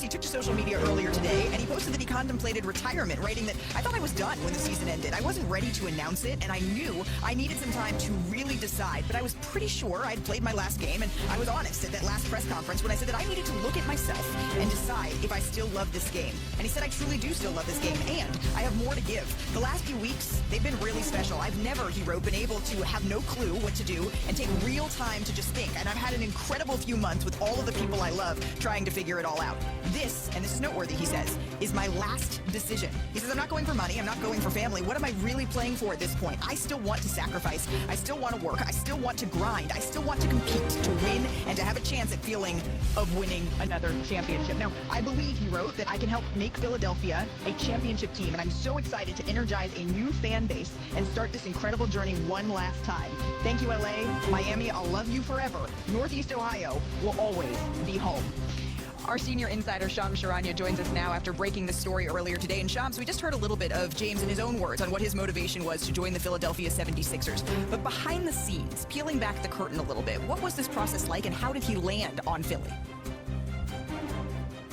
took to social media earlier today, and he posted that he contemplated retirement, writing that, "I thought I was done when the season ended. I wasn't ready to announce it, and I knew I needed some time to really decide, but I was pretty sure I'd played my last game, and I was honest at that last press conference when I said that I needed to look at myself and decide if I still love this game." And he said, "I truly do still love this game, and I have more to give. The last few weeks, they've been really special. I've never," he wrote, "been able to have no clue what to do and take real time to just think. And I've had an incredible few months with all of the people I love trying to figure it all out. This," and this is noteworthy, he says, "is my last decision." He says, "I'm not going for money. I'm not going for family. What am I really playing for at this point? I still want to sacrifice. I still want to work. I still want to grind. I still want to compete, to win, and to have a chance at feeling of winning another championship." Now, I believe, he wrote, "that I can help make Philadelphia a championship team, and I'm so excited to energize a new fan base and start this incredible journey one last time. Thank you, LA. Miami, I'll love you forever. Northeast Ohio will always be home." Our senior insider, Shams Charania, joins us now after breaking the story earlier today. And Shams, we just heard a little bit of James in his own words on what his motivation was to join the Philadelphia 76ers. But behind the scenes, peeling back the curtain a little bit, what was this process like, and how did he land on Philly?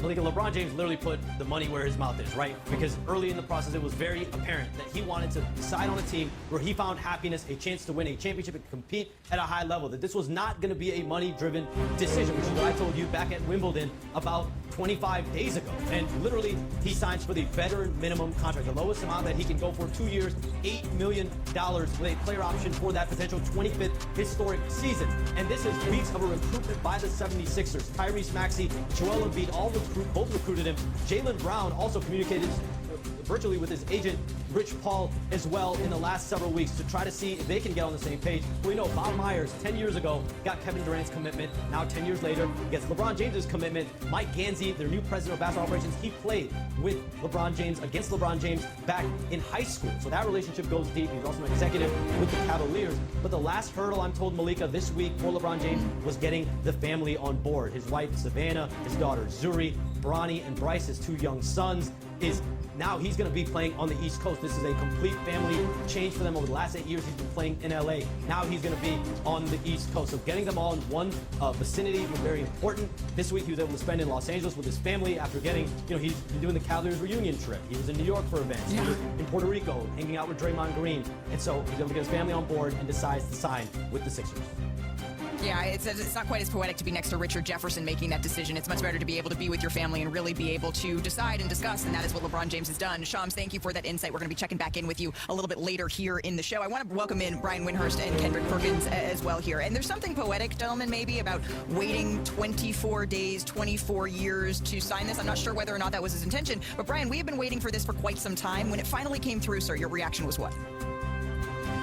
Malika, LeBron James literally put the money where his mouth is, right? Because early in the process, it was very apparent that he wanted to decide on a team where he found happiness, a chance to win a championship and compete at a high level. That this was not going to be a money-driven decision, which is what I told you back at Wimbledon about 25 days ago. And literally, he signs for the veteran minimum contract, the lowest amount that he can go for, 2 years, $8 million with a player option for that potential 25th historic season. And this is weeks of a recruitment by the 76ers. Tyrese Maxey, Joel Embiid, both recruited him. Jaylen Brown also communicated virtually with his agent, Rich Paul, as well in the last several weeks to try to see if they can get on the same page. We know Bob Myers, 10 years ago, got Kevin Durant's commitment. Now, 10 years later, gets LeBron James's commitment. Mike Gansey, their new president of basketball operations, he played with LeBron James, against LeBron James, back in high school. So that relationship goes deep. He's also an executive with the Cavaliers. But the last hurdle, I'm told, Malika, this week for LeBron James was getting the family on board. His wife, Savannah, his daughter, Zuri, Bronny, and Bryce, his 2 young sons, now he's going to be playing on the East Coast. This is a complete family change for them. Over the last 8 years, he's been playing in LA. Now he's going to be on the East Coast. So getting them all in one vicinity was very important. This week, he was able to spend in Los Angeles with his family after getting, he's been doing the Cavaliers reunion trip. He was in New York for events. He was in Puerto Rico, hanging out with Draymond Green. And so he's able to get his family on board and decides to sign with the Sixers. Yeah, it's not quite as poetic to be next to Richard Jefferson making that decision. It's much better to be able to be with your family and really be able to decide and discuss, and that is what LeBron James has done. Shams, thank you for that insight. We're going to be checking back in with you a little bit later here in the show. I want to welcome in Brian Windhorst and Kendrick Perkins as well here. And there's something poetic, gentlemen, maybe about waiting 24 days, 24 years to sign this. I'm not sure whether or not that was his intention, but Brian, we have been waiting for this for quite some time. When it finally came through, sir, your reaction was what?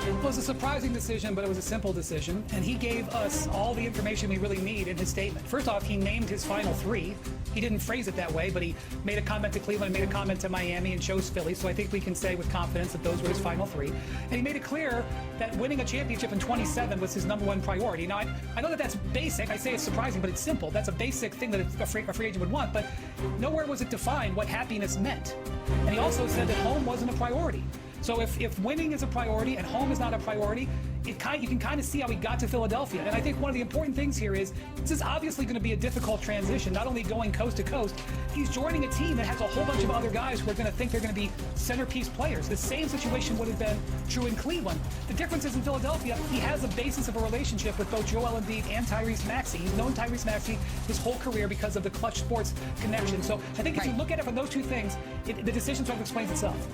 It was a surprising decision, but it was a simple decision, and he gave us all the information we really need in his statement. First off, he named his final three. He didn't phrase it that way, but he made a comment to Cleveland, made a comment to Miami, and chose Philly, so I think we can say with confidence that those were his final three. And he made it clear that winning a championship in 27 was his number one priority. Now, I know that that's basic. I say it's surprising, but it's simple. That's a basic thing that a free agent would want, but nowhere was it defined what happiness meant. And he also said that home wasn't a priority. So if winning is a priority and home is not a priority, you can kind of see how he got to Philadelphia. And I think one of the important things here is this is obviously going to be a difficult transition, not only going coast to coast, he's joining a team that has a whole bunch of other guys who are going to think they're going to be centerpiece players. The same situation would have been true in Cleveland. The difference is in Philadelphia, he has a basis of a relationship with both Joel Embiid and Tyrese Maxey. He's known Tyrese Maxey his whole career because of the Clutch Sports connection. So I think if you look at it from those two things, the decision sort of explains itself.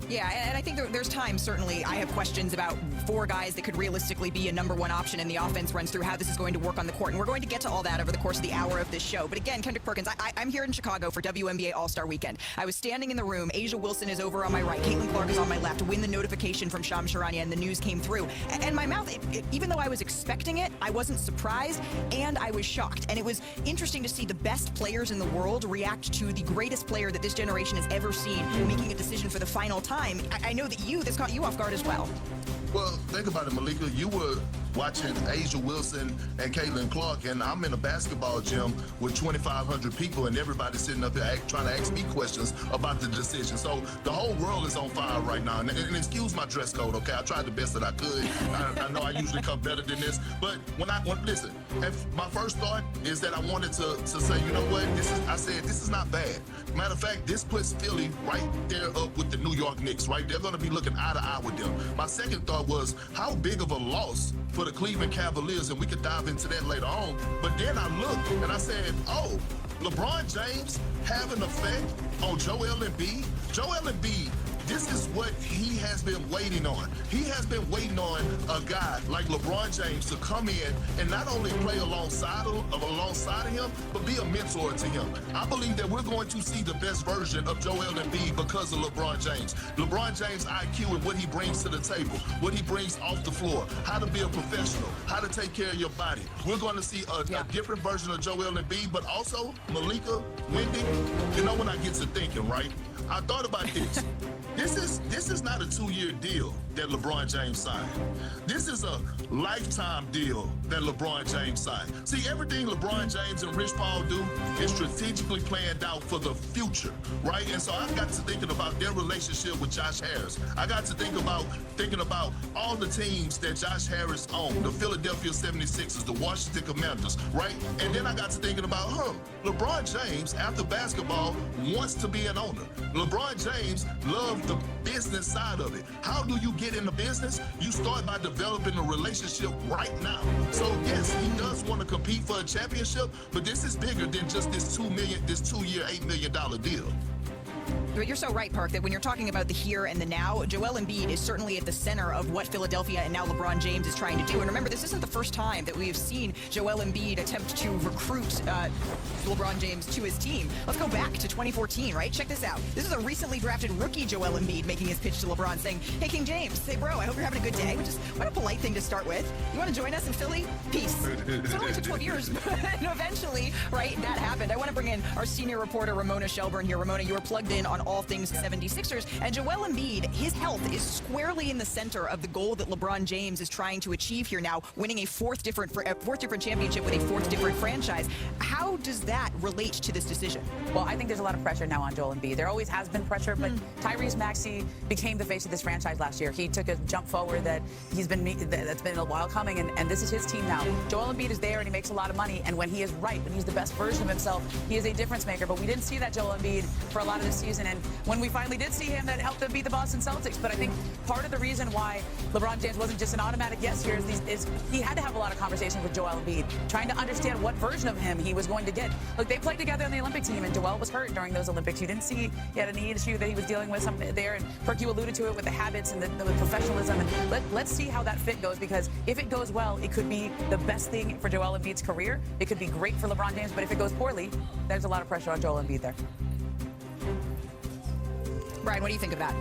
Yeah, and I think there's times, certainly, I have questions about four guys that could realistically be a number one option, and the offense runs through how this is going to work on the court. And we're going to get to all that over the course of the hour of this show. But again, Kendrick Perkins, I'm here in Chicago for WNBA All-Star Weekend. I was standing in the room. Asia Wilson is over on my right. Caitlin Clark is on my left when the notification from Shams Charania and the news came through. And my mouth, even though I was expecting it, I wasn't surprised, and I was shocked. And it was interesting to see the best players in the world react to the greatest player that this generation has ever seen making a decision for the final time. I know that this caught you off guard as well. Well, think about it, Malika. You were watching Asia Wilson and Caitlin Clark, and I'm in a basketball gym with 2,500 people, and everybody's sitting up there trying to ask me questions about the decision. So the whole world is on fire right now. And excuse my dress code, okay? I tried the best that I could. I know I usually come better than this, but listen, my first thought is that I wanted to say, you know what? This is not bad. Matter of fact, this puts Philly right there up with the New York Knicks, right? They're going to be looking eye to eye with them. My second thought was, how big of a loss for the Cleveland Cavaliers, and we could dive into that later on. But then I looked and I said, oh, LeBron James have an effect on Joel Embiid? Joel Embiid, this is what he has been waiting on. He has been waiting on a guy like LeBron James to come in and not only play alongside of him, but be a mentor to him. I believe that we're going to see the best version of Joel Embiid because of LeBron James. LeBron James' IQ and what he brings to the table, what he brings off the floor, how to be a professional, how to take care of your body. We're going to see a different version of Joel Embiid, but also Malika, Wendy. You know, when I get to thinking, right? I thought about this. This is not a 2-year deal that LeBron James signed. This is a lifetime deal that LeBron James signed. See, everything LeBron James and Rich Paul do is strategically planned out for the future, right? And so I got to thinking about their relationship with Josh Harris. I got to thinking about all the teams that Josh Harris owned, the Philadelphia 76ers, the Washington Commanders, right? And then I got to thinking about, LeBron James, after basketball, wants to be an owner. LeBron James loves the business side of it. How do you get in the business? You start by developing a relationship right now. So yes, he does want to compete for a championship, but this is bigger than just this 2-year, $8 million deal. But you're so right, Perk, that when you're talking about the here and the now, Joel Embiid is certainly at the center of what Philadelphia and now LeBron James is trying to do. And remember, this isn't the first time that we have seen Joel Embiid attempt to recruit LeBron James to his team. Let's go back to 2014, right? Check this out. This is a recently drafted rookie Joel Embiid making his pitch to LeBron saying, hey, King James, hey, bro, I hope you're having a good day, which is what a polite thing to start with. You want to join us in Philly? Peace. So it only took 12 years, but eventually, right, that happened. I want to bring in our senior reporter, Ramona Shelburne here. Ramona, you are plugged in on all things 76ers. And Joel Embiid, his health is squarely in the center of the goal that LeBron James is trying to achieve here now, winning a fourth different championship with a fourth different franchise. How does that relate to this decision? Well, I think there's a lot of pressure now on Joel Embiid. There always has been pressure, but Tyrese Maxey became the face of this franchise last year. He took a jump forward that's been a while coming, and this is his team now. Joel Embiid is there, and he makes a lot of money, and when he is right, when he's the best version of himself, he is a difference maker. But we didn't see that Joel Embiid for a lot of this season, and when we finally did see him, that helped them beat the Boston Celtics. But I think part of the reason why LeBron James wasn't just an automatic yes here is he had to have a lot of conversations with Joel Embiid, trying to understand what version of him he was going to get. Look, they played together in the Olympic team, and Joel was hurt during those Olympics. You didn't see he had a knee issue that he was dealing with there, and Perk, you alluded to it with the habits and the professionalism. And let's see how that fit goes, because if it goes well, it could be the best thing for Joel Embiid's career. It could be great for LeBron James, but if it goes poorly, there's a lot of pressure on Joel Embiid there. Brian, what do you think of that?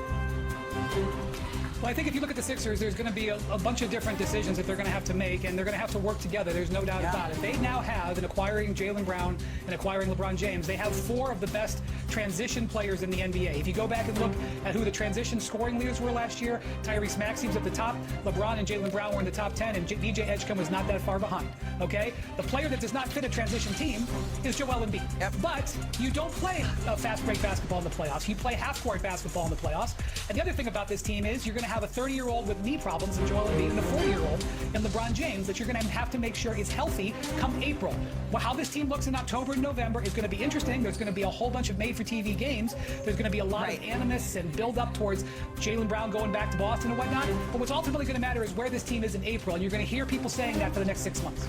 Well, I think if you look at the Sixers, there's going to be a bunch of different decisions that they're going to have to make, and they're going to have to work together. There's no doubt about it. They now have, in acquiring Jaylen Brown and acquiring LeBron James, they have 4 of the best transition players in the NBA. If you go back and look at who the transition scoring leaders were last year, Tyrese Maxey was at the top, LeBron and Jaylen Brown were in the top 10, and VJ Edgecombe was not that far behind. Okay? The player that does not fit a transition team is Joel Embiid. Yep. But you don't play fast break basketball in the playoffs. You play half-court basketball in the playoffs. And the other thing about this team is you're going to have a 30-year-old with knee problems in Joel Embiid and a 40-year-old in LeBron James that you're going to have to make sure is healthy come April. Well, how this team looks in October and November is going to be interesting. There's going to be a whole bunch of made-for-TV games. There's going to be a lot of animus and build-up towards Jaylen Brown going back to Boston and whatnot. But what's ultimately going to matter is where this team is in April, and you're going to hear people saying that for the next 6 months.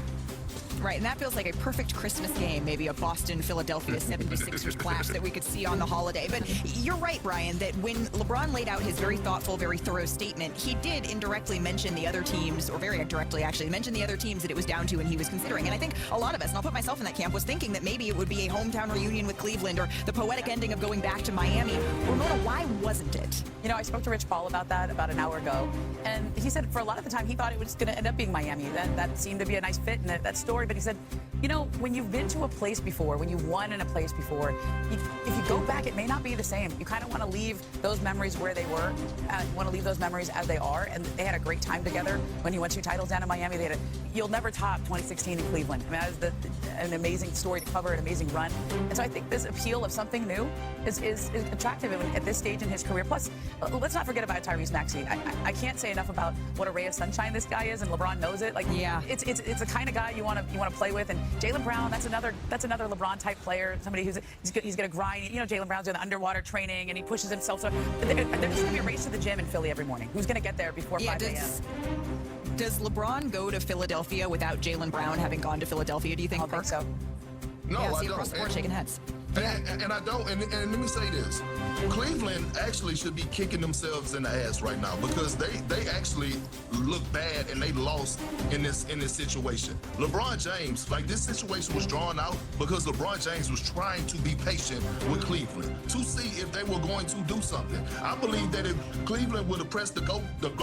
Right, and that feels like a perfect Christmas game, maybe a Boston-Philadelphia 76ers clash that we could see on the holiday. But you're right, Brian, that when LeBron laid out his very thoughtful, very thorough statement, he did indirectly mention the other teams, or very directly actually, mention the other teams that it was down to and he was considering. And I think a lot of us, and I'll put myself in that camp, was thinking that maybe it would be a hometown reunion with Cleveland or the poetic ending of going back to Miami. Ramona, why wasn't it? You know, I spoke to Rich Paul about that about an hour ago, and he said for a lot of the time he thought it was going to end up being Miami. That seemed to be a nice fit in that story, but he said you know, when you've been to a place before, when you won in a place before, if you go back, it may not be the same. You kind of want to leave those memories where they were, want to leave those memories as they are. And they had a great time together when he won 2 titles down in Miami. You'll never top 2016 in Cleveland. I mean, that was an amazing story to cover, an amazing run. And so I think this appeal of something new is attractive at this stage in his career. Plus, let's not forget about Tyrese Maxey. I can't say enough about what a ray of sunshine this guy is, and LeBron knows it. Like, yeah, it's the kind of guy you want to play with. And Jaylen Brown, that's another LeBron type player, somebody he's going to grind. You know, Jaylen Brown's doing the underwater training, and he pushes himself. So there's going to be a race to the gym in Philly every morning. Who's going to get there before 5 a.m.? Does LeBron go to Philadelphia without Jaylen Brown having gone to Philadelphia, do you think? I think so. No, yeah, I see don't. Across the board shaking heads. And I don't. And let me say this. Cleveland actually should be kicking themselves in the ass right now because they actually look bad and they lost in this situation. LeBron James, like this situation was drawn out because LeBron James was trying to be patient with Cleveland to see if they were going to do something. I believe that if Cleveland would have pressed the go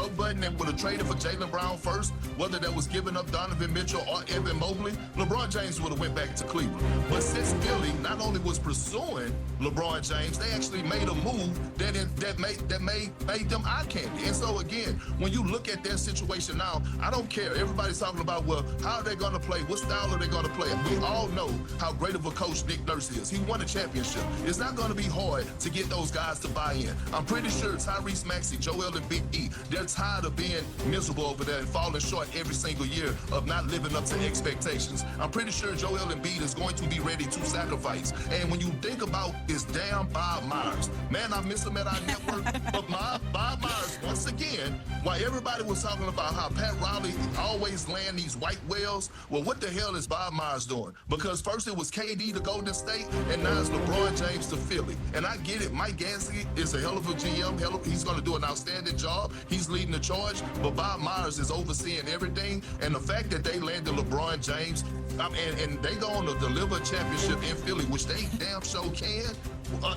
button and would have traded for Jaylen Brown first, whether that was giving up Donovan Mitchell or Evan Mobley, LeBron James would have went back to Cleveland. But since Philly not only was pursuing LeBron James, they actually made a move that made them eye candy. And so again, when you look at their situation now, I don't care. Everybody's talking about, well, how are they going to play? What style are they going to play? We all know how great of a coach Nick Nurse is. He won a championship. It's not going to be hard to get those guys to buy in. I'm pretty sure Tyrese Maxey, Joel and Big E, they're tired of being miserable over there and falling short every single year of not living up to expectations. I'm pretty sure Joel Embiid is going to be ready to sacrifice. And when you think about this damn Bob Myers, man, I miss him at our network, but Bob Myers, once again, while everybody was talking about how Pat Riley always land these white whales, well, what the hell is Bob Myers doing? Because first it was KD to Golden State, and now it's LeBron James to Philly. And I get it, Mike Gansky is a hell of a GM. He's going to do an outstanding job. He's leading the charge, but Bob Myers is overseeing everything. And the fact that they landed LeBron James, and they going to deliver a championship in Philly, which they damn sure can.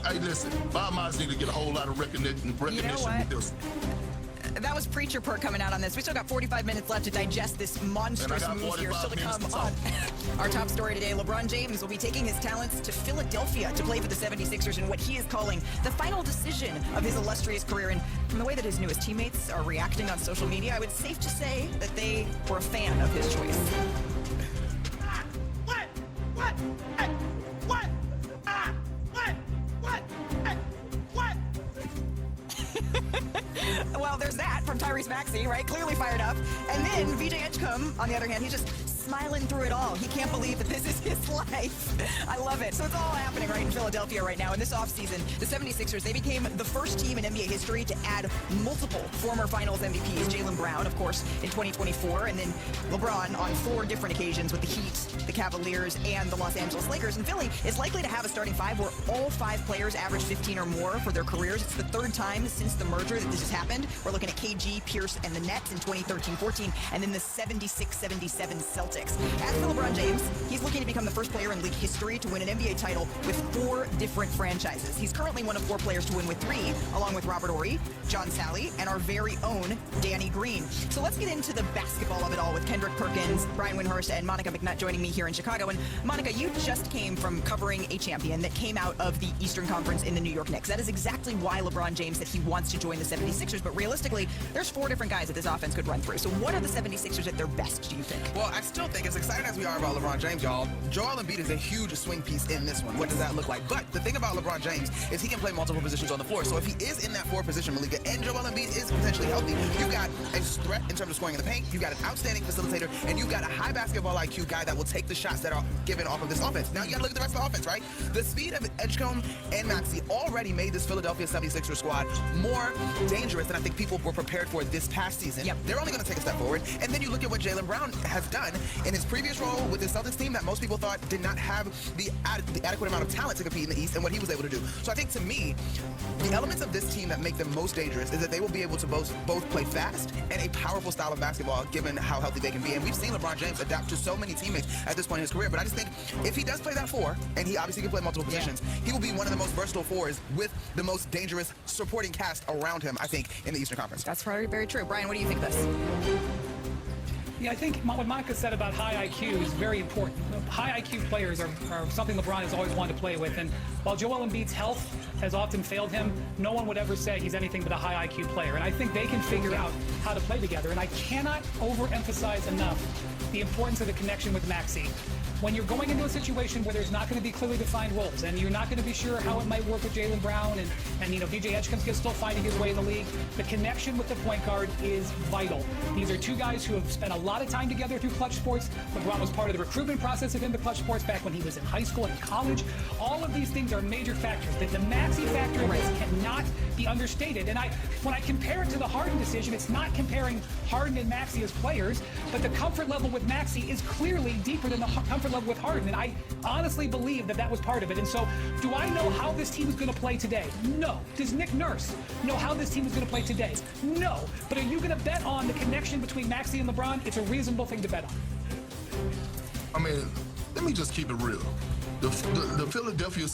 Hey, listen, Bob Myers need to get a whole lot of recognition with this. That was Preacher Perk coming out on this. We still got 45 minutes left to digest this monstrous move here still to come on. Our top story today, LeBron James will be taking his talents to Philadelphia to play for the 76ers in what he is calling the final decision of his illustrious career. And from the way that his newest teammates are reacting on social media, I would safe to say that they were a fan of his choice. Well, there's that from Tyrese Maxey, right? Clearly fired up. And then VJ Edgecombe, on the other hand, he's just smiling through it all. He can't believe that this is his life. I love it. So it's all happening right in Philadelphia right now. In this offseason, the 76ers, they became the first team in NBA history to add multiple former Finals MVPs. Jaylen Brown, of course, in 2024, and then LeBron on 4 different occasions with the Heat, the Cavaliers, and the Los Angeles Lakers. And Philly is likely to have a starting 5 where all 5 players average 15 or more for their careers. It's the 3rd time since the merger that this has happened. We're looking at KG, Pierce, and the Nets in 2013-14, and then the 76-77 Celtics. As for LeBron James, he's looking to become the first player in league history to win an NBA title with 4 different franchises. He's currently one of 4 players to win with 3, along with Robert Horry, John Sally, and our very own Danny Green. So let's get into the basketball of it all with Kendrick Perkins, Brian Windhorst, and Monica McNutt joining me here in Chicago. And Monica, you just came from covering a champion that came out of the Eastern Conference in the New York Knicks. That is exactly why LeBron James said he wants to join the 76ers, but realistically, there's 4 different guys that this offense could run through. So what are the 76ers at their best, do you think? Well, I still think, as excited as we are about LeBron James, y'all, Joel Embiid is a huge swing piece in this one. What does that look like? But the thing about LeBron James is he can play multiple positions on the floor. So if he is in that 4 position, Malika, and Joel Embiid is potentially healthy, you've got a threat in terms of scoring in the paint, you've got an outstanding facilitator, and you've got a high basketball IQ guy that will take the shots that are given off of this offense. Now, you got to look at the rest of the offense, right? The speed of Edgecombe and Maxey already made this Philadelphia 76ers squad more dangerous than I think people were prepared for this past season. Yep. They're only going to take a step forward. And then you look at what Jaylen Brown has done in his previous role with the Celtics team that most people thought did not have the adequate amount of talent to compete in the East, and what he was able to do. So I think, to me, the elements of this team that make them most dangerous is that they will be able to both play fast and a powerful style of basketball given how healthy they can be. And we've seen LeBron James adapt to so many teammates at this point in his career. But I just think if he does play that 4, and he obviously can play multiple positions, he will be one of the most versatile 4s with the most dangerous supporting cast around him, I think, in the Eastern Conference. That's probably very true. Brian, what do you think of this? Yeah, I think what Monica said about high IQ is very important. High IQ players are something LeBron has always wanted to play with. And while Joel Embiid's health has often failed him, no one would ever say he's anything but a high IQ player. And I think they can figure out how to play together. And I cannot overemphasize enough the importance of the connection with Maxey. When you're going into a situation where there's not going to be clearly defined roles and you're not going to be sure how it might work with Jaylen Brown and DJ Edgecombe is still finding his way in the league, the connection with the point guard is vital. These are two guys who have spent a lot of time together through Clutch Sports. LeBron was part of the recruitment process of Into Clutch Sports back when he was in high school and in college. All of these things are major factors. The Maxey factor of this cannot be understated. And when I compare it to the Harden decision, it's not comparing Harden and Maxey as players, but the comfort level with Maxey is clearly deeper than the comfort level with Harden, and I honestly believe that was part of it. And so, do I know how this team is going to play today? No. Does Nick Nurse know how this team is going to play today? No. But are you going to bet on the connection between Maxey and LeBron? It's a reasonable thing to bet on. I mean, let me just keep it real. The Philadelphia